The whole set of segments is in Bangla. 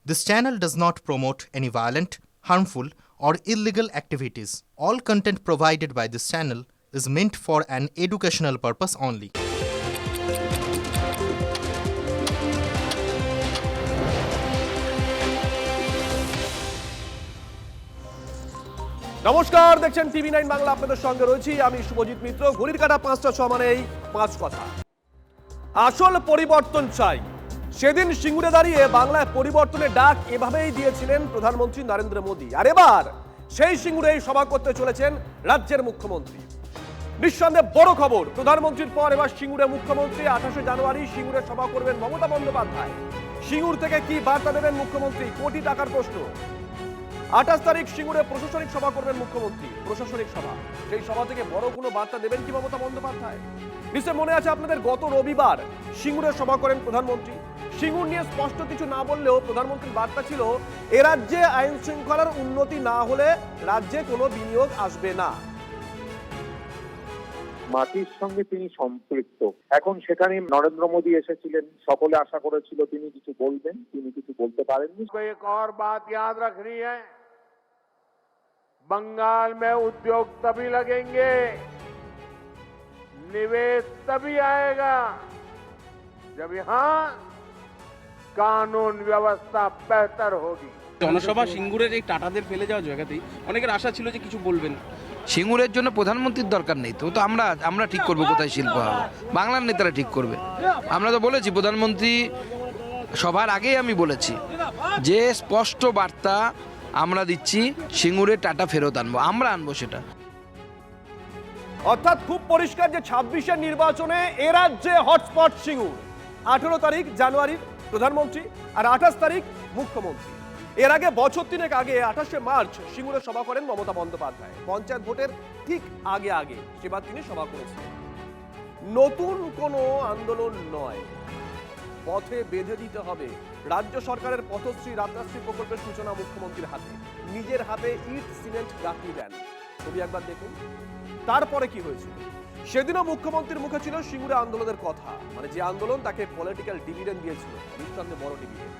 This channel does not promote any violent, harmful, or illegal activities. All content provided by this channel is meant for an educational purpose only. নমস্কার, দেখছেন টিভি9 বাংলা। আপনাদের সঙ্গে রয়েছি আমি শুভজিৎ মিত্র। ঘড়ির কাঁটা 5টা 6 মানে এই 5 কথা। আসল পরিবর্তন চাই। সেদিন সিঙ্গুরে দাঁড়িয়ে বাংলায় পরিবর্তনের ডাক এভাবেই দিয়েছিলেন প্রধানমন্ত্রী নরেন্দ্র মোদী। আর এবার সেই সিঙ্গুরেই সভা করতে চলেছেন রাজ্যের মুখ্যমন্ত্রী। নিঃসন্দেহে বড় খবর, প্রধানমন্ত্রীর পর এবার সিঙ্গুরে মুখ্যমন্ত্রী। 28শে জানুয়ারি সিঙ্গুরে সভা করবেন মমতা বন্দ্যোপাধ্যায়। সিঙ্গুর থেকে কি বার্তা দেবেন মুখ্যমন্ত্রী? কোটি টাকার প্রশ্ন। 28 তারিখ সিঙ্গুরে প্রশাসনিক সভা করবেন মুখ্যমন্ত্রী। প্রশাসনিক সভা, সেই সভা থেকে বড় কোনো বার্তা দেবেন কি মমতা বন্দ্যোপাধ্যায়? নিশ্চয় মনে আছে আপনাদের, গত রবিবার সিঙ্গুরে সভা করেন প্রধানমন্ত্রী। সিঙ্গুর নিয়ে স্পষ্ট কিছু না বললেও প্রধানমন্ত্রীর বার্তা ছিল, এ রাজ্যে আইন শৃঙ্খলার উন্নতি না হলে রাজ্যে কোনো বিনিয়োগ আসবে না। মাটির সঙ্গে তিনি সম্পৃক্ত। এখন সেখানে নরেন্দ্র মোদী এসেছিলেন, সকলে আশা করেছিল তিনি কিছু বলবেন, তিনি কিছু বলতে পারেননি। एक और बात याद रखनी है, बंगाल में उद्योग तभी लगेंगे, निवेश तभी आएगा जब यहाँ कानून व्यवस्था बेहतर होगी। জনসভা সিঙ্গুরের এই টাটাদের ফেলে যাওয়া জায়গাতেই অনেকের আশা ছিল যে কিছু বলবেন। সিঙ্গুরের জন্য প্রধানমন্ত্রীর দরকার নেই, তো আমরা ঠিক করবো কোথায় শিল্প হবে, বাংলার নেতারা ঠিক করবে। আমরা তো বলেছি, প্রধানমন্ত্রী সবার আগেই আমি বলেছি যে স্পষ্ট বার্তা আমরা দিচ্ছি, সিঙ্গুরে টাটা ফেরত আনবো, আমরা আনবো সেটা। অর্থাৎ খুব পরিষ্কার যে 26-এর নির্বাচনে এ রাজ্যে হটস্পট সিঙ্গুর। 18 তারিখ জানুয়ারির প্রধানমন্ত্রী আর 28 তারিখ মুখ্যমন্ত্রী। এর আগে বছর তিনেক আগে 28শে মার্চ সিঙ্গুরে সভা করেন মমতা বন্দ্যোপাধ্যায়। পঞ্চায়েত ভোটের ঠিক আগে সেবার তিনি সভা করেছিলেন। নতুন কোনো আন্দোলন নয়, পথে বেঁধে দিতে হবে। রাজ্য সরকারের পথশ্রী রাজশ্রী প্রকল্পের সূচনা মুখ্যমন্ত্রীর হাতে, নিজের হাতে ইট সিমেন্ট গাঁথনি দেন। ছবি একবার দেখুন। তারপরে কি হয়েছিল? সেদিনও মুখ্যমন্ত্রীর মুখে ছিল সিঙ্গুরে আন্দোলনের কথা, মানে যে আন্দোলন তাকে পলিটিক্যাল ডিভিডেন্ড দিয়েছিল, নিঃসন্দেহে বড় ডিভিডেন্ড।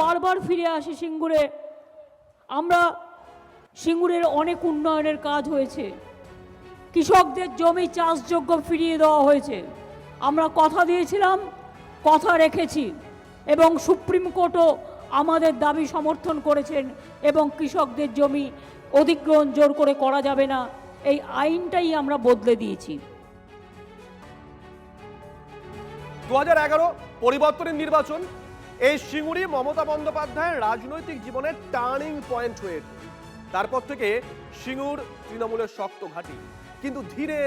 বারবার ফিরে আসি সিঙ্গুরে। আমরা সিঙ্গুরের অনেক উন্নয়নের কাজ হয়েছে, কৃষকদের জমি চাষযোগ্য ফিরিয়ে দেওয়া হয়েছে। আমরা কথা দিয়েছিলাম, কথা রেখেছি, এবং সুপ্রিম কোর্টও আমাদের দাবি সমর্থন করেছেন এবং কৃষকদের জমি অধিগ্রহণ জোর করে করা যাবে না, এই আইনটাই আমরা বদলে দিয়েছি। 2011 পরিবর্তনের নির্বাচন, এই সিঙ্গুরি মমতা বন্দ্যোপাধ্যায়ের রাজনৈতিক জীবনের টার্নিং পয়েন্ট হয়ে ওঠে। তারপর থেকে সিঙ্গুর তৃণমূলের শক্ত ঘাঁটি, কিন্তু ধীরে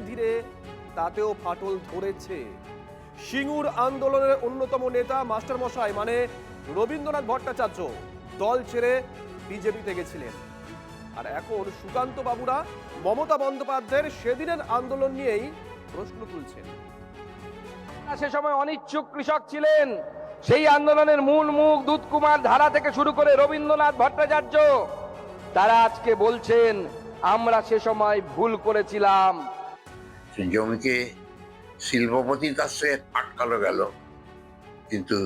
ধীরে তাতেও ফাটল ধরেছে। সিঙ্গুর আন্দোলনের অন্যতম নেতা মাস্টার মশাই মানে রবীন্দ্রনাথ ভট্টাচার্য দল ছেড়ে বিজেপিতে গেছিলেন। আর এখন সুকান্ত বাবুরা মমতা বন্দ্যোপাধ্যায়ের সেদিনের আন্দোলন নিয়েই প্রশ্ন তুলছেন। সে সময় অনিচ্ছুক কৃষক ছিলেন। সেই আন্দোলনের মূল মুখ দুধকুমার ধারা থেকে শুরু করে রবীন্দ্রনাথ ভট্টাচার্য, তারা আজকে বলছেন আমরা সে সময় ভুল করেছিলাম। জমিকে শিল্পপতির কাছে আটকানো গেল, কিন্তু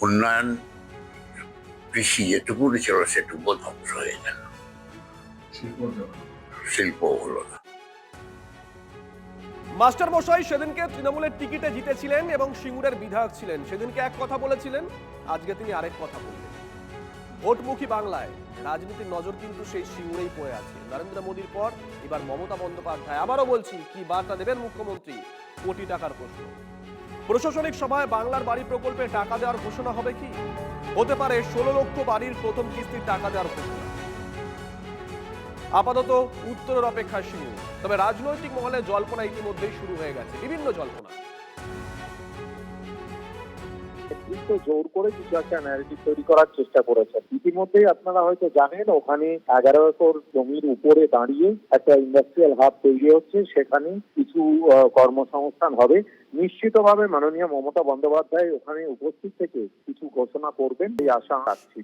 উন্নয়ন কৃষি যেটুকু ছিল সেটুকু ধ্বংস হয়ে গেল, শিল্প হলো না। মাস্টার মশাই সেদিনকে তৃণমূলের টিকিটে জিতেছিলেন এবং সিঙ্গুরের বিধায়ক ছিলেন। সেদিনকে এক কথা বলেছিলেন, আজকে তিনি আরেক কথা বললেন। ভোটমুখী বাংলায় রাজনীতির নজর কিন্তু সেই সিঙ্গুরেই পড়ে আছে। নরেন্দ্র মোদীর পর এবার মমতা বন্দ্যোপাধ্যায়। আবারও বলছি, কি বার্তা দেবেন মুখ্যমন্ত্রী? কোটি টাকার প্রশ্ন। প্রশাসনিক সভায় বাংলার বাড়ি প্রকল্পে টাকা দেওয়ার ঘোষণা হবে কি? হতে পারে 16 লক্ষ বাড়ির প্রথম কিস্তির টাকা দেওয়ার ঘোষণা। আপাতত উত্তরের অপেক্ষায় সিঙ্গুর। তবে রাজনৈতিক মহলে জল্পনা ইতিমধ্যেই শুরু হয়ে গেছে, বিভিন্ন জল্পনা। কিন্তু জোর করে কিছু একটা ন্যারেটিভ তৈরি করার চেষ্টা করেছেন। ইতিমধ্যেই আপনারা হয়তো জানেন, ওখানে 11 একর জমির উপরে দাঁড়িয়ে একটা ইন্ডাস্ট্রিয়াল হাব তৈরি হচ্ছে, সেখানে কিছু কর্মসংস্থান হবে। নিশ্চিতভাবে মাননীয় মমতা বন্দ্যোপাধ্যায় ওখানে উপস্থিত থেকে কিছু ঘোষণা করবেন, এই আশা রাখছি।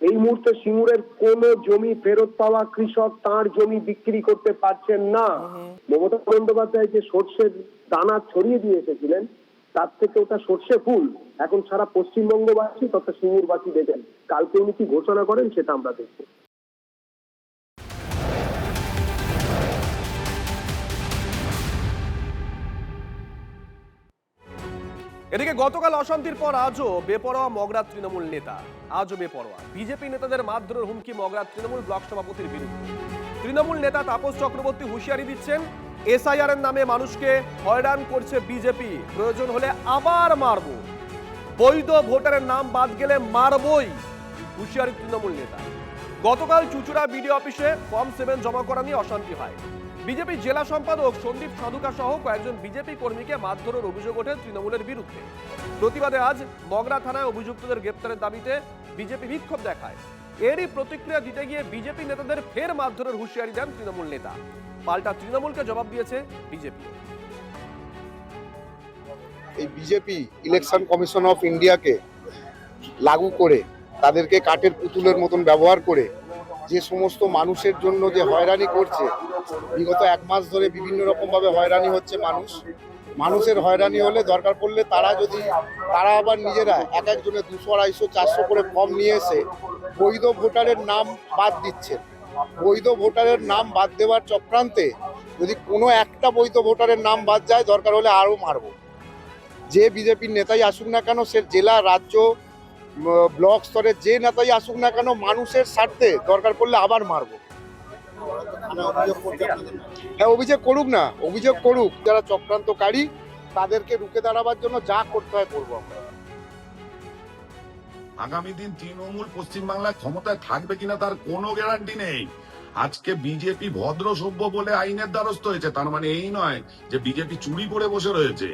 এই মুহূর্তে সিঙ্গুরের কোনো জমি ফেরত পাওয়া কৃষক তার জমি বিক্রি করতে পারছেন না। মমতা বন্দ্যোপাধ্যায় যে সর্ষের দানা ছড়িয়ে দিয়ে এসেছিলেন, তার থেকে ওটা সর্ষে ফুল এখন সারা পশ্চিমবঙ্গবাসী তথা সিঙ্গুরবাসী দেখেন। কালকে উনি কি ঘোষণা করেন সেটা আমরা দেখব। এদিকে গতকাল অশান্তির পর আজও বেপরোয়া মগরা তৃণমূল নেতা, আজও বেপরোয়া বিজেপি নেতাদের মারধরের হুমকি মগরা তৃণমূল ব্লক সভাপতির বিরুদ্ধে। তৃণমূল নেতা তাপস চক্রবর্তী হুঁশিয়ারি দিচ্ছেন, এসআইআর এর নামে মানুষকে হয়রান করছে বিজেপি, প্রয়োজন হলে আবার মারব, বৈধ ভোটারের নাম বাদ গেলে মারবই, হুঁশিয়ারি তৃণমূল নেতা। গতকাল চুচুড়া বিডিও অফিসে ফর্ম 7 জমা করা নিয়ে অশান্তি হয়। বিজেপি জেলা সম্পাদক সন্দীপ সাধুকা সহ কয়েকজন বিজেপি কর্মীকে মারধরের অভিযোগ ওঠে তৃণমূলের বিরুদ্ধে। প্রতিবাদে আজ মগরা থানায় অভিযুক্তদের গ্রেপ্তারের দাবিতে বিজেপি বিক্ষোভ দেখায়। এরই প্রতিক্রিয়া দিতে গিয়ে বিজেপি নেতাদের ফের মারধরের হুঁশিয়ারি দেন তৃণমূল নেতা। পাল্টা তৃণমূলকে জবাব দিয়েছে বিজেপি। এই বিজেপি ইলেকশন কমিশন অফ ইন্ডিয়াকে লাগু করে তাদেরকে কাঠের পুতুলের মতন ব্যবহার করে যে সমস্ত মানুষের জন্য যে হয়রানি করছে, বিগত 1 মাস ধরে বিভিন্ন রকম ভাবে হয়রানি হচ্ছে মানুষের হয়রানি হলে দরকার পড়লে তারা আবার নিজেরা এক একজনের 200, 250, 400 করে ফর্ম নিয়ে এসে বৈধ ভোটারের নাম বাদ দিচ্ছে। বৈধ ভোটারের নাম বাদ দেওয়ার চক্রান্তে যদি কোনো একটা বৈধ ভোটারের নাম বাদ যায়, দরকার হলে আরও মারব। যে বিজেপির নেতাই আসুক না কেন, সে জেলা, রাজ্য, ব্লক স্তরের যে নেতাই আসুক না কেন, মানুষের স্বার্থে দরকার পড়লে আবার মারবো। হ্যাঁ, অভিযোগ করুক, যারা চক্রান্তকারী তাদেরকে রুখে দাঁড়াবার জন্য যা করতে হয় করবো আমরা। আগামী দিন তৃণমূল পশ্চিমবাংলায় ক্ষমতায় থাকবে কিনা তার কোনো গ্যারান্টি নেই। আজকে বিজেপি ভদ্র সভ্য বলে আইনের দ্বারস্থ হয়েছে, তার মানে এই নয় যে বিজেপি চুরি করে বসে রয়েছে।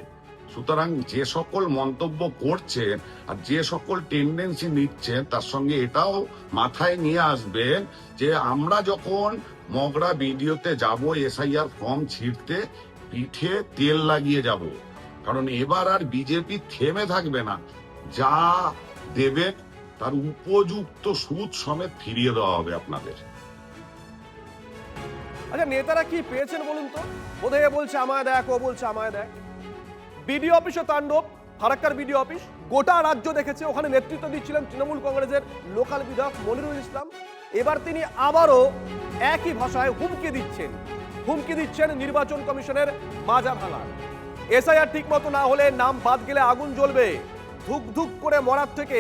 সুতরাং যে সকল মন্তব্য করছেন আর যে সকল টেন্ডেন্সি নিচ্ছেন, তার সঙ্গে এটাও মাথায় নিয়ে আসবেন যে আমরা যখন মগরা ভিডিওতে যাব এসআইআর ফর্ম ছিঁড়তে, পিঠে তেল লাগিয়ে যাব। কারণ এবার আর বিজেপি থেমে থাকবে না, যা দেবে তার উপযুক্ত সুদ সমেত ফিরিয়ে দেওয়া হবে আপনাদের। আচ্ছা, নেতারা কি পেয়েছেন বলুন তো? বোধহয় বলছে আমায় দেখ, ও বলছে আমায় দেখ। বিডিও অফিসে তাণ্ডব, ফারাক্কার বিডিও অফিস গোটা রাজ্য দেখেছে। ওখানে নেতৃত্ব দিচ্ছিলেন তৃণমূল কংগ্রেসের লোকাল বিধায়ক মনিরুল ইসলাম। এবার তিনি আবারও একই ভাষায় হুমকি দিচ্ছেন নির্বাচন কমিশনের মাজা ভাঙার। এসআইআর ঠিক মতো না হলে নাম বাদ গেলে আগুন জ্বলবে, ধুক ধুক করে মরার থেকে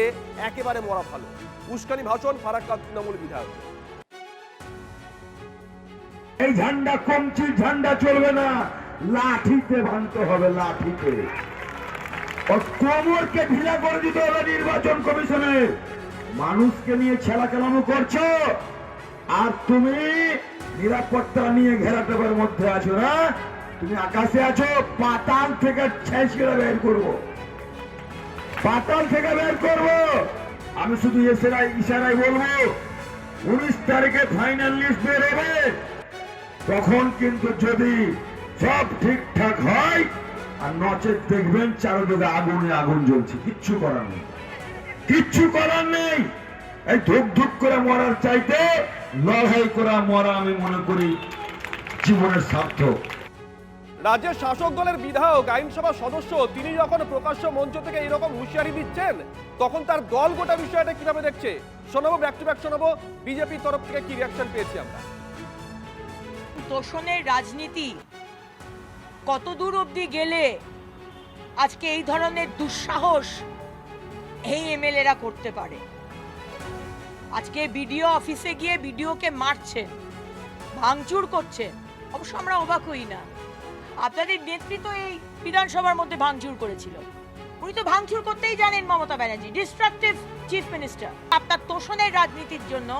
একেবারে মরা ভালো। উস্কানি ভাষণ ফারাক্কার তৃণমূল বিধায়ক। এই ঝান্ডা কমছির ঝান্ডা চলবে না, লাঠিতে ভাঙতে হবে, লাঠিতে। কোমরকে ঢিলা করে দিতে হবে নির্বাচন কমিশনের। মানুষকে নিয়ে ছেলা খেলানো করছো, আর তুমি নিরাপত্তা নিয়ে ঘেরাটোপের মধ্যে আছো না? তুমি আকাশে আছো, পাতাল থেকে ছেঁচড়ে বের করবো, পাতাল থেকে বের করবো। আমি শুধু ইশারায় বলবো, 19 তারিখে ফাইনাল লিস্ট বের হবে। তখন কিন্তু যদি সব ঠিকঠাক হয়, আর নচেত দেখবেন চারদিকে আগুনে আগুন জ্বলছে, কিচ্ছু করার নেই। এই ধুক ধুক করে মরার চাইতে লড়াই করা মরা আমি মনে করি জীবনের সার্থক। রাজ্যের শাসক দলের বিধায়ক, আইনসভা সদস্য, তিনি যখন প্রকাশ্য মঞ্চ থেকে এরকম হুঁশিয়ারি দিচ্ছেন, তখন তার দল গোটা বিষয়টা কিভাবে দেখছে শোনাবো। ব্যাক টু ব্যাক শোনাবো বিজেপির তরফ থেকে কি রিয়াকশন পেয়েছি আমরা। তোষণের রাজনীতি কতদূর অবধি গেলে আজকে এই ধরনের দুঃসাহস এই এমএলএরা করতে পারে? আজকে বিডিও অফিসে গিয়ে বিডিওকে মারছেন, ভাঙচুর করছেন। অবশ্য আমরা অবাক হই না, আপনাদের নেতৃত্ব এই বিধানসভার মধ্যে ভাঙচুর করেছিল। উনি তো ভাঙচুর করতেই জানেন Mamata Banerjee, destructive chief minister. আপনার তোষণের রাজনীতির জন্য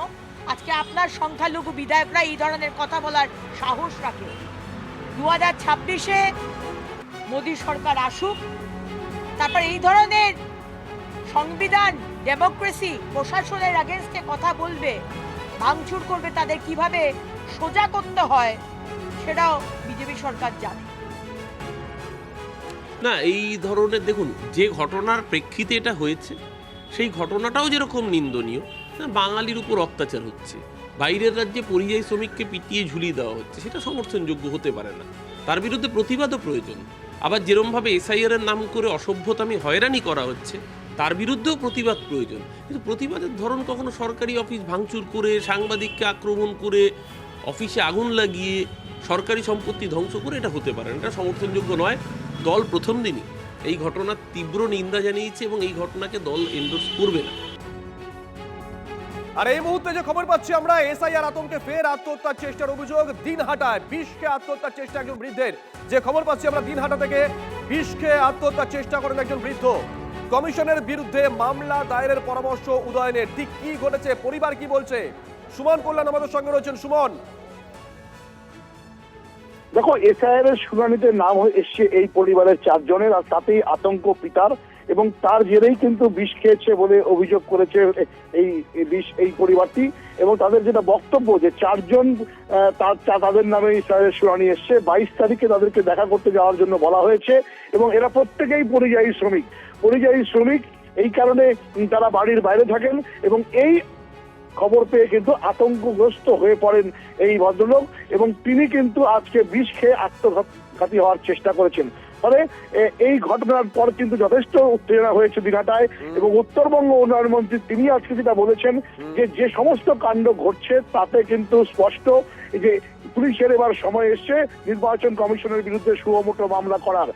আজকে আপনার সংখ্যালঘু বিধায়করা এই ধরনের কথা বলার সাহস রাখে। 2026-এ মোদী সরকার আসুক, তারপর এই ধরনের সংবিধান, ডেমোক্রেসি, প্রশাসনের এগেইনস্টে কথা বলবে, ভাঙচুর করবে, তাদের কিভাবে সোজা করতে হয় সেটাও বিজেপি সরকার জানে না। এই ধরনের দেখুন, যে ঘটনার প্রেক্ষিতে এটা হয়েছে সেই ঘটনাটাও যেরকম নিন্দনীয়, বাঙালির উপর অত্যাচার হচ্ছে, বাইরের রাজ্যে পরিযায়ী শ্রমিককে পিটিয়ে ঝুলিয়ে দেওয়া হচ্ছে, সেটা সমর্থনযোগ্য হতে পারে না। তার বিরুদ্ধে প্রতিবাদও প্রয়োজন। আবার যেরমভাবে এসআইআর এর নাম করে অসভ্যতামি হয়রানি করা হচ্ছে, তার বিরুদ্ধেও প্রতিবাদ প্রয়োজন। কিন্তু প্রতিবাদের ধরন কখনো সরকারি অফিস ভাঙচুর করে, সাংবাদিককে আক্রমণ করে, অফিসে আগুন লাগিয়ে, সরকারি সম্পত্তি ধ্বংস করে এটা হতে পারে না, এটা সমর্থনযোগ্য নয়। দল প্রথম দিনই এই ঘটনার তীব্র নিন্দা জানিয়েছে এবং এই ঘটনাকে দল এন্ডোর্স করবে না। আর এই মুহূর্তে যে খবর পাচ্ছি আমরা, এসআইআর আতঙ্কে ফের আত্মহত্যার চেষ্টার অভিযোগ দিনহাটায়। বিষ খেয়ে আত্মহত্যার চেষ্টা একজন বৃদ্ধের। যে খবর পাচ্ছি আমরা, দিনহাটা থেকে বিষ খেয়ে আত্মহত্যার চেষ্টা করেন একজন বৃদ্ধ। কমিশনের বিরুদ্ধে মামলা দায়েরের পরামর্শ উদয়নের। ঠিক কি ঘটেছে, পরিবার কি বলছে? সুমন কল্যাণ আমাদের সঙ্গে রয়েছেন। সুমন, দেখো, এসআইআর এর শুনানিতে নাম এসছে এই পরিবারের 4 জনের, আর তাতেই আতঙ্ক পিতার, এবং তার জেরেই কিন্তু বিষ খেয়েছে বলে অভিযোগ করেছে এই পরিবারটি। এবং তাদের যেটা বক্তব্য যে 4 জন তাদের নামে এসআইআর শুনানি এসছে। 22 তারিখে তাদেরকে দেখা করতে যাওয়ার জন্য বলা হয়েছে, এবং এরা প্রত্যেকেই পরিযায়ী শ্রমিক। এই কারণে তারা বাড়ির বাইরে থাকেন, এবং এই খবর পেয়ে কিন্তু আতঙ্কগ্রস্ত হয়ে পড়েন এই ভদ্রলোক, এবং তিনি কিন্তু আজকে বিষ খেয়ে আত্মঘাতী হওয়ার চেষ্টা করেছেন। ফলে এই ঘটনার পর কিন্তু যথেষ্ট উত্তেজনা হয়েছে দিনহাটায়, এবং উত্তরবঙ্গ উন্নয়ন মন্ত্রী তিনি আজকে যেটা বলেছেন যে সমস্ত কাণ্ড ঘটছে তাতে কিন্তু স্পষ্ট যে পুলিশের এবার সময় এসছে নির্বাচন কমিশনের বিরুদ্ধে সুমোটো মামলা করার।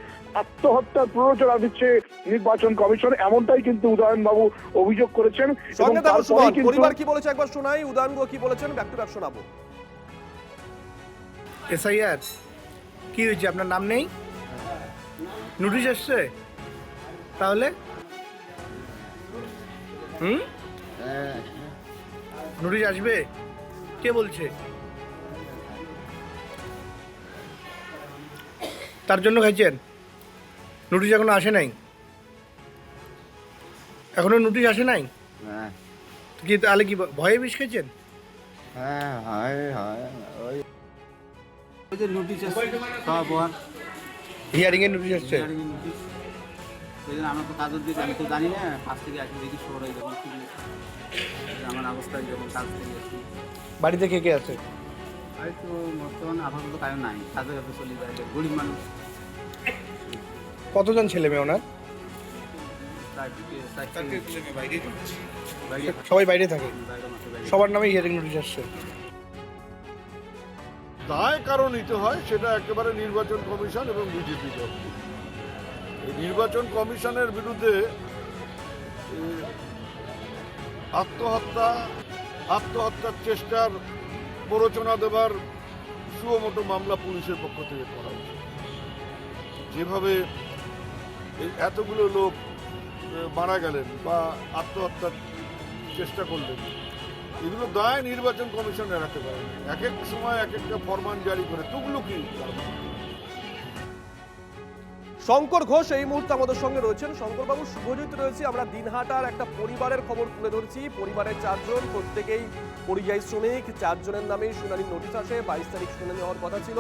আত্মহত্যার প্ররোচনা দিচ্ছে নির্বাচন কমিশন, এমনটাই কিন্তু উদয়ন বাবু অভিযোগ করেছেন। পরিবার কি বলেছে একবার শোনাই। উদয়ন কি বলেছেন ব্যাক টু ব্যাক শোনাবো। এসআইআর কি হয়েছে? আপনার নাম নেই, নোটিশ আসছে, তাহলে নোটিশ আসবে? কে বলছে? তার জন্য খাইছেন? নোটিশ এখনো আসে নাই? এখনো নোটিশ আসে নাই? কি তাহলে কি ভয়ে বিষ খেয়েছেন? হিয়ারিং এর নোটিশ আসছে। আমার তো কাগজ দিতে আমি তো জানি না, আজ থেকে আসলে দেখি শহরে যখন আমার অবস্থায় যখন কাজ থেকে আসি। বাড়িতে কে কে আছে? বাড়ি তো বর্তমানে আপাতত কারণ নাই, কাজে কাজে চলে যায়, গরিব মানুষ। কতজন ছেলে মেয়ে ওনার? সবাই বাইরে থাকে, সবার নামে হিয়ারিং নোটিশ আসছে। দায় কারণ নিতে হয় সেটা একেবারে নির্বাচন কমিশন এবং বিজেপি দল। এই নির্বাচন কমিশনের বিরুদ্ধে আত্মহত্যার চেষ্টার প্ররোচনা দেবার সুমোটো মামলা পুলিশের পক্ষ থেকে করা হয়েছে। যেভাবে এতগুলো লোক মারা গেলেন বা আত্মহত্যার চেষ্টা করলেন, এগুলো দায় নির্বাচন কমিশন এড়াতে পারে। এক এক সময় এক একটা ফরমান জারি করে তুগলুকি। শঙ্কর ঘোষ এই মুহূর্তে আমাদের সঙ্গে রয়েছেন। শঙ্কর বাবু, শুভজিৎ রয়েছে। আমরা দিনহাটার একটা পরিবারের খবর তুলে ধরছি। পরিবারের 4 জন, প্রত্যেকেই পরিযায়ী শ্রমিক। 4 জনের নামে শুনানির নোটিশ আসে। 22 তারিখ শুনানি হওয়ার কথা ছিল।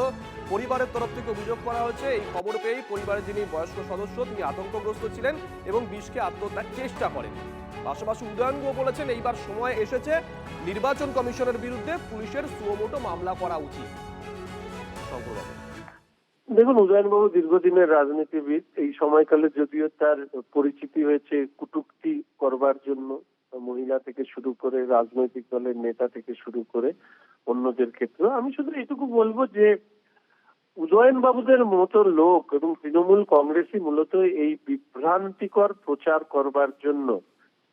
পরিবারের তরফ থেকে অভিযোগ করা হয়েছে এই খবর পেয়েই পরিবারের যিনি বয়স্ক সদস্য তিনি আতঙ্কগ্রস্ত ছিলেন এবং বিষকে আত্মহত্যার চেষ্টা করেন। পাশাপাশি উদয়ন বলেছেন এইবার সময় এসেছে নির্বাচন কমিশনের বিরুদ্ধে পুলিশের সুমোটো মামলা করা উচিত। শঙ্কর বাবু, দেখুন, উদয়নবাবু দীর্ঘদিনের রাজনীতিবিদ। এই সময়কালে যদিও তার পরিচিতি হয়েছে কটূক্তি করবার জন্য, মহিলা থেকে শুরু করে রাজনৈতিক দলের নেতা থেকে শুরু করে অন্যদের ক্ষেত্রে। আমি শুধু এইটুকু বলবো যে উদয়নবাবুদের মতো লোক এবং তৃণমূল কংগ্রেসই মূলত এই বিভ্রান্তিকর প্রচার করবার জন্য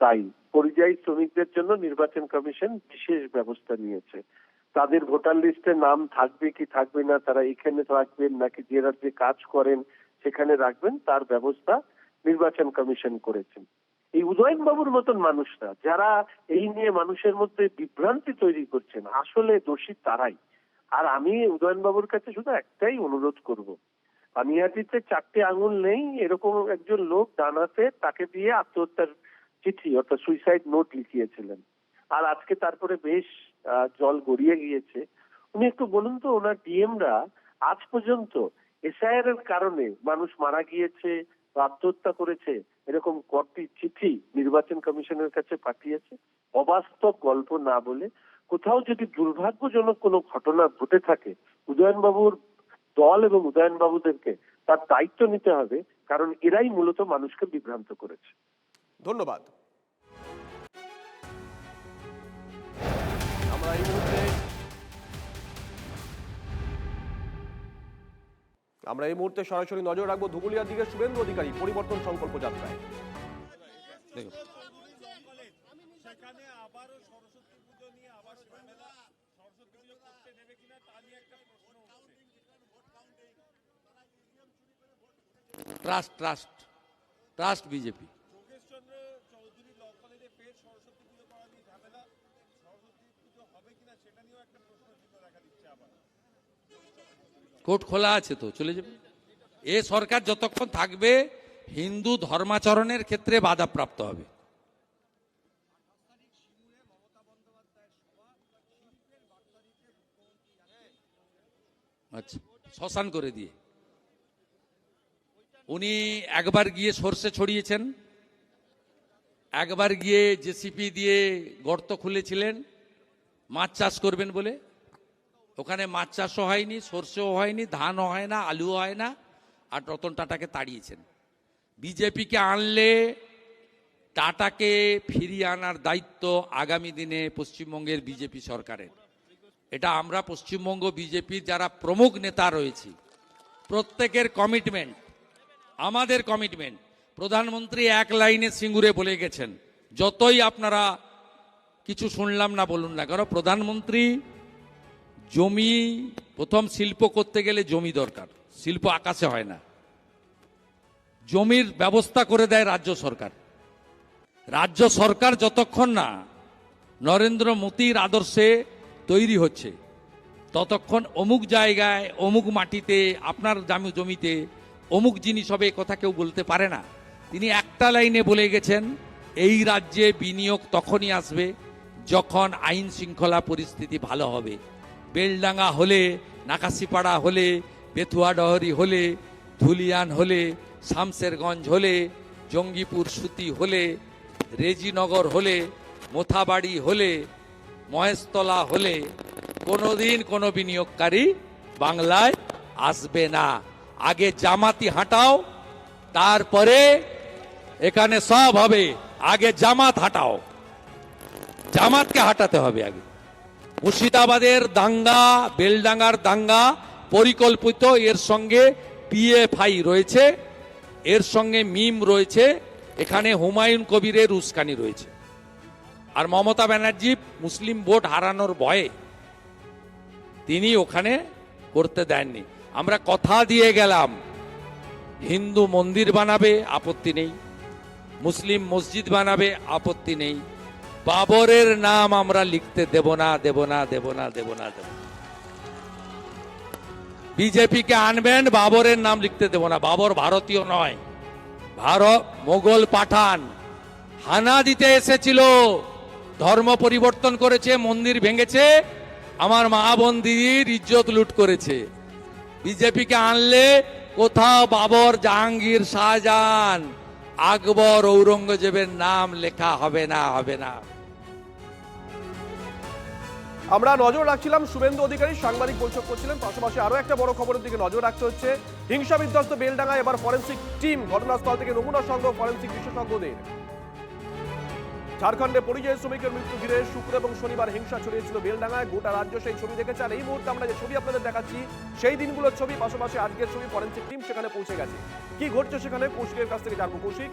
তাই পরিযায়ী শ্রমিকদের জন্য নির্বাচন কমিশন বিশেষ ব্যবস্থা নিয়েছে। তাদের ভোটার লিস্টে নাম থাকবে কি থাকবে না, তারা এখানে রাখবেন নাকি যে রাজ্যে কাজ করেন সেখানে রাখবেন, তার ব্যবস্থা নির্বাচন কমিশন করেছেন। এই উদয়ন বাবুর মতন মানুষরা যারা এই নিয়ে মানুষের মধ্যে বিভ্রান্তি তৈরি করছেন, আসলে দোষী তারাই। আর আমি উদয়ন বাবুর কাছে শুধু একটাই অনুরোধ করব, পানিহাটিতে 4টে আঙুল নেই এরকম একজন লোক ডানাতে তাকে দিয়ে আত্মহত্যার চিঠি অর্থাৎ সুইসাইড নোট লিখিয়েছিলেন, আর আজকে তারপরে বেশ জল গড়িয়ে গিয়েছে। উনি একটু বলুন তো, ওনার ডিএমরা আজ পর্যন্ত এসআইআর এর কারণে মানুষ মারা গিয়েছে বা আত্মহত্যা করেছে এরকম কটি চিঠি নির্বাচন কমিশনের কাছে পাঠিয়েছে? অবাস্তব গল্প না বলে কোথাও যদি দুর্ভাগ্যজনক কোনো ঘটনা ঘটে থাকে, উদয়নবাবুর দল এবং উদয়নবাবুদেরকে তার দায়িত্ব নিতে হবে, কারণ এরাই মূলত মানুষকে বিভ্রান্ত করেছে। ধন্যবাদ। আমরা এই মুহূর্তে সরাসরি নজর রাখবো ধুবুলিয়ার দিকে শুভেন্দু অধিকারী পরিবর্তন সংকল্প যাত্রায়। Trust trust trust BJP. Court খোলা আছে তো, চলে যাবে। এ সরকার যতক্ষণ থাকবে হিন্দু ধর্মাচরণের ক্ষেত্রে বাধাপ্রাপ্ত হবে। আচ্ছা, শ্মশান করে দিয়ে উনি একবার গিয়ে সরষে ছড়িয়েছেন, একবার গিয়ে জেসিপি দিয়ে গর্ত খুলেছিলেন মাছ চাষ করবেন বলে। ওখানে মাছ চাষও হয়নি, সরষেও হয়নি, ধানও হয় না, আলুও হয় না, আর রতন টাটাকে তাড়িয়েছেন। বিজেপিকে আনলে টাটাকে ফিরিয়ে আনার দায়িত্ব আগামী দিনে পশ্চিমবঙ্গের বিজেপি সরকারের। এটা আমরা পশ্চিমবঙ্গ বিজেপির যারা প্রমুখ নেতা রয়েছি প্রত্যেকের কমিটমেন্ট, আমাদের কমিটমেন্ট। প্রধানমন্ত্রী এক লাইনে সিঙ্গুরে বলে গেছেন, যতই আপনারা কিছু শুনলাম না বলুন না কেন, প্রধানমন্ত্রী জমি, প্রথম শিল্প করতে গেলে জমি দরকার, শিল্প আকাশে হয় না, জমির ব্যবস্থা করে দেয় রাজ্য সরকার। রাজ্য সরকার যতক্ষণ না নরেন্দ্র মোদীর আদর্শে তৈরি হচ্ছে ততক্ষণ অমুক জায়গায় অমুক মাটিতে আপনার জমিতে অমুক জিনিস হবে কথা কেউ বলতে পারে না। তিনি একটা লাইনে বলে গেছেন, এই রাজ্যে বিনিয়োগ তখনই আসবে যখন আইন শৃঙ্খলা পরিস্থিতি ভালো হবে। বেলডাঙ্গা হলে, নাকাশিপাড়া হলে, বেথুয়াডহরি হলে, ধুলিয়ান হলে, শামসেরগঞ্জ হলে, জঙ্গিপুর সুতি হলে, রেজিনগর হলে, মোথাবাড়ি হলে, মহেশতলা হলে কোনোদিন কোনো বিনিয়োগকারী বাংলায় আসবে না। আগে জামাতি হাঁটাও, তারপরে এখানে সব হবে। আগে জামাত হাঁটাও, জামাতকে হাঁটাতে হবে আগে। মুর্শিদাবাদের দাঙ্গা, বেলডাঙ্গার দাঙ্গা পরিকল্পিত, এর সঙ্গে পিএফআই রয়েছে, এর সঙ্গে মিম রয়েছে, এখানে হুমায়ুন কবিরের উস্কানি রয়েছে। আর মমতা ব্যানার্জি মুসলিম ভোট হারানোর ভয়ে তিনি ওখানে করতে দেননি। আমরা কথা দিয়ে গেলাম, হিন্দু মন্দির বানাবে আপত্তি নেই, মুসলিম মসজিদ বানাবে আপত্তি নেই, বাবরের নাম আমরা লিখতে দেব না, দেব না, দেব না, দেব না, দেব না। বিজেপিকে আনবেন, বাবরের নাম লিখতে দেব না। বাবর ভারতীয় নয়, ভারত মোগল পাঠান, হানা দিতে এসেছিল, ধর্ম পরিবর্তন করেছে, মন্দির ভেঙেছে, আমার মা বোন দিদির ইজ্জত লুট করেছে। বিজেপিকে আনলে কোথাও বাবর, জাহাঙ্গীর, শাহজাহান, আকবর, ঔরঙ্গজেবের নাম লেখা হবে না, হবে না। আমরা নজর রাখছিলাম শুভেন্দু অধিকারী সাংবাদিক বৈঠক করছিলেন, পাশাপাশি আরো একটা বড় খবরের দিকে নজর রাখতে হচ্ছে। হিংসা বিধ্বস্ত বেলডাঙ্গায় এবার ফরেন্সিক টিম, ঘটনাস্থল থেকে নমুনা সংগ্রহ ফরেন্সিক বিশেষজ্ঞদের। ঝাড়খণ্ডে পরিযায়ী শ্রমিকের মৃত্যু ঘিরে শুক্র এবং শনিবার হিংসা ছড়িয়েছিল বেলডাঙ্গায়। গোটা রাজ্য সেই ছবি দেখেছে। আর এই মুহূর্তে আমরা যে ছবি আপনাদের দেখাচ্ছি সেই দিনগুলোর ছবি, পাশাপাশি আজকের ছবি। ফরেন্সিক টিম সেখানে পৌঁছে গেছে। কি ঘটছে সেখানে কৌশিকের কাছ থেকে জানবো। কৌশিক,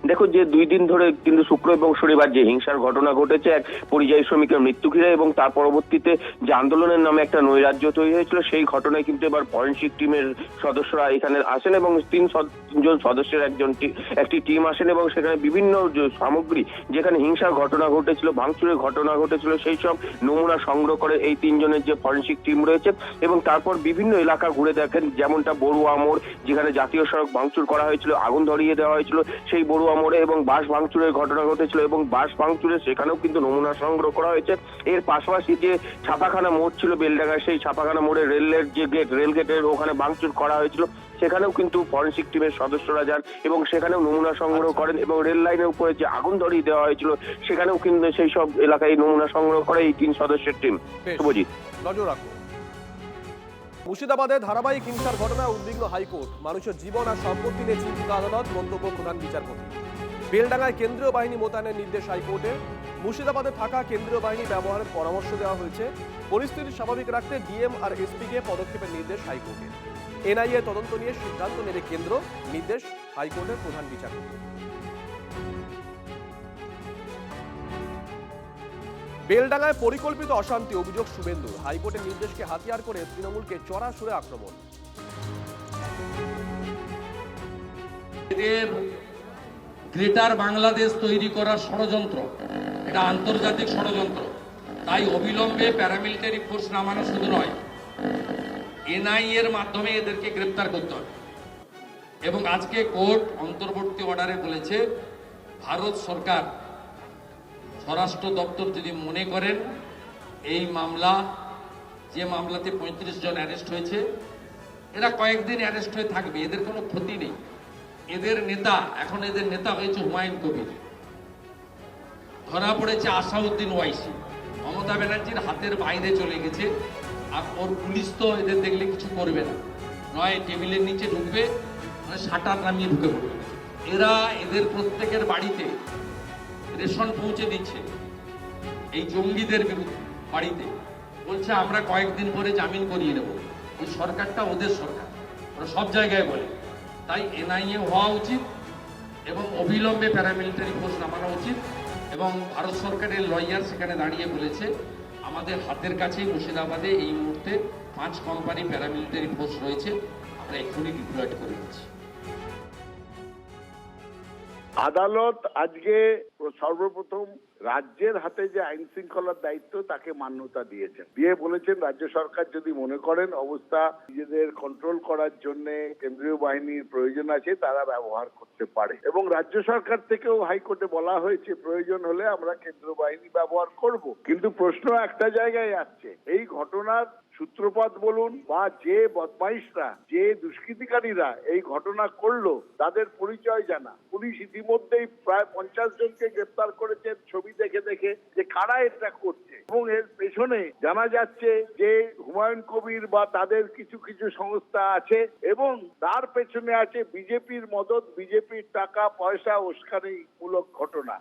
দেখো, যে 2 দিন ধরে কিন্তু শুক্র এবং শনিবার যে হিংসার ঘটনা ঘটেছে, এক পরিযায়ী শ্রমিকের মৃত্যু ঘিরে এবং তার পরবর্তীতে যে আন্দোলনের নামে একটা নৈরাজ্য তৈরি হয়েছিল, সেই ঘটনায় কিন্তু এবার ফরেনসিক টিমের সদস্যরা এখানে আসেন এবং 3 জন সদস্যের একটি টিম আসেন এবং সেখানে বিভিন্ন সামগ্রী, যেখানে হিংসার ঘটনা ঘটেছিল, ভাঙচুরের ঘটনা ঘটেছিল, সেই সব নমুনা সংগ্রহ করে এই 3 জনের যে ফরেনসিক টিম রয়েছে এবং তারপর বিভিন্ন এলাকা ঘুরে দেখেন, যেমনটা বড়ুয়া মোড়, যেখানে জাতীয় সড়ক ভাঙচুর করা হয়েছিল, আগুন ধরিয়ে দেওয়া হয়েছিল, সেই বড়ুয়া মোড়ে এবং বাস ভাঙচুরের ঘটনা ঘটেছিল এবং বাস ভাঙচুরে সেখানেও কিন্তু নমুনা সংগ্রহ করা হয়েছে। এর পাশাপাশি যে ছাপাখানা মোড় ছিল বেলডাঙ্গায়, সেই ছাপাখানা মোড়ে রেলের যে গেট, রেল গেটের ওখানে ভাঙচুর করা হয়েছিল, সেখানেও কিন্তু ফরেন্সিক টিমের সদস্যরা যান এবং সেখানেও নমুনা সংগ্রহ করেন এবং রেল লাইনের উপরে যে আগুন ধরিয়ে দেওয়া হয়েছিল সেখানেও কিন্তু সেই সব এলাকায় নমুনা সংগ্রহ করে এই 3 সদস্যের টিম। শুভজিৎ, নজর রাখো। মুর্শিদাবাদে ধারাবাহিক হিংসার ঘটনায় উদ্বিগ্ন হাইকোর্ট, মানুষের জীবন আর সম্পত্তি নিয়ে চিন্তিত আদালত, মন্তব্য প্রধান বিচারপতি। বেলডাঙ্গায় কেন্দ্রীয় বাহিনী মোতায়েনের নির্দেশ হাইকোর্টের। মুর্শিদাবাদে থাকা কেন্দ্রীয় বাহিনী ব্যবহারের পরামর্শ দেওয়া হয়েছে। পরিস্থিতি স্বাভাবিক রাখতে ডিএম আর এসপিকে পদক্ষেপের নির্দেশ হাইকোর্টের। এনআইএ তদন্ত নিয়ে সিদ্ধান্ত নেবে কেন্দ্র, নির্দেশ হাইকোর্টের প্রধান বিচারপতি। বেলডাঙ্গায় পরিকল্পিত অশান্তি, অভিযোগ শুভেন্দুর। হাইকোর্টের নির্দেশকে হাতিয়ার করে তৃণমূলকে চড়া সুরে আক্রমণ। এদের গ্রেটার বাংলাদেশ তৈরি করার ষড়যন্ত্র, এটা আন্তর্জাতিক ষড়যন্ত্র। তাই অবিলম্বে প্যারামিলিটারি ফোর্স নামানো শুধু নয়, এনআইএ এর মাধ্যমে এদেরকে গ্রেপ্তার করতে হবে। এবং আজকে কোর্ট অন্তর্বর্তী অর্ডারে বলেছে ভারত সরকার স্বরাষ্ট্র দপ্তর যদি মনে করেন এই মামলা, যে মামলাতে 35 জন অ্যারেস্ট হয়েছে, এরা কয়েকদিন অ্যারেস্ট হয়ে থাকবে, এদের কোনো ক্ষতি নেই। এদের নেতা, এখন এদের নেতা হয়েছে হুমায়ুন কবির, ধরা পড়েছে আসাউদ্দিন ওয়াইসি, মমতা ব্যানার্জির হাতের বাইরে চলে গেছে। আর ওর পুলিশ তো এদের দেখলে কিছু করবে না, নয় টেবিলের নিচে ঢুকবে, নয় শাটার নামিয়ে ঢুকে পড়বে। এরা এদের প্রত্যেকের বাড়িতে রেশন পৌঁছে দিচ্ছে এই জঙ্গিদের বিরুদ্ধে, বাড়িতে বলছে আমরা কয়েকদিন পরে জামিন করিয়ে নেব। এই সরকারটা ওদের সরকার, ওরা সব জায়গায় বলে। তাই এনআইএ হওয়া উচিত এবং অবিলম্বে প্যারামিলিটারি ফোর্স নামানো উচিত। এবং ভারত সরকারের লয়ার সেখানে দাঁড়িয়ে বলেছে আমাদের হাতের কাছেই মুর্শিদাবাদে এই মুহূর্তে 5 কোম্পানি প্যারামিলিটারি ফোর্স রয়েছে, আমরা এক্ষুনি ডিপ্লয়েড করে দিচ্ছি। আদালত আজকে সর্বপ্রথম রাজ্যের হাতে যে আইন শৃঙ্খলার দায়িত্ব তাকে মান্যতা দিয়েছেন, দিয়ে বলেছেন রাজ্য সরকার যদি মনে করেন অবস্থা নিজেদের কন্ট্রোল করার জন্য কেন্দ্রীয় বাহিনীর প্রয়োজন আছে তারা ব্যবহার করতে পারে। এবং রাজ্য সরকার থেকেও হাইকোর্টে বলা হয়েছে প্রয়োজন হলে আমরা কেন্দ্রীয় বাহিনী ব্যবহার করব। কিন্তু প্রশ্ন একটা জায়গায় আসছে, এই ঘটনার সূত্রপাত বলুন বা যে বদমাইশরা, যে দুষ্কৃতিকারীরা এই ঘটনা করলো তাদের পরিচয় জানা। পুলিশ ইতিমধ্যেই প্রায় 50 জনকে গ্রেফতার করেছে ছবি দেখে দেখে যে কারা এটা করছে। এবং এর পেছনে জানা যাচ্ছে যে হুমায়ুন কবির বা তাদের কিছু কিছু সংস্থা আছে এবং তার পেছনে আছে বিজেপির মদত, বিজেপির টাকা পয়সা উস্কানিমূলক ঘটনা।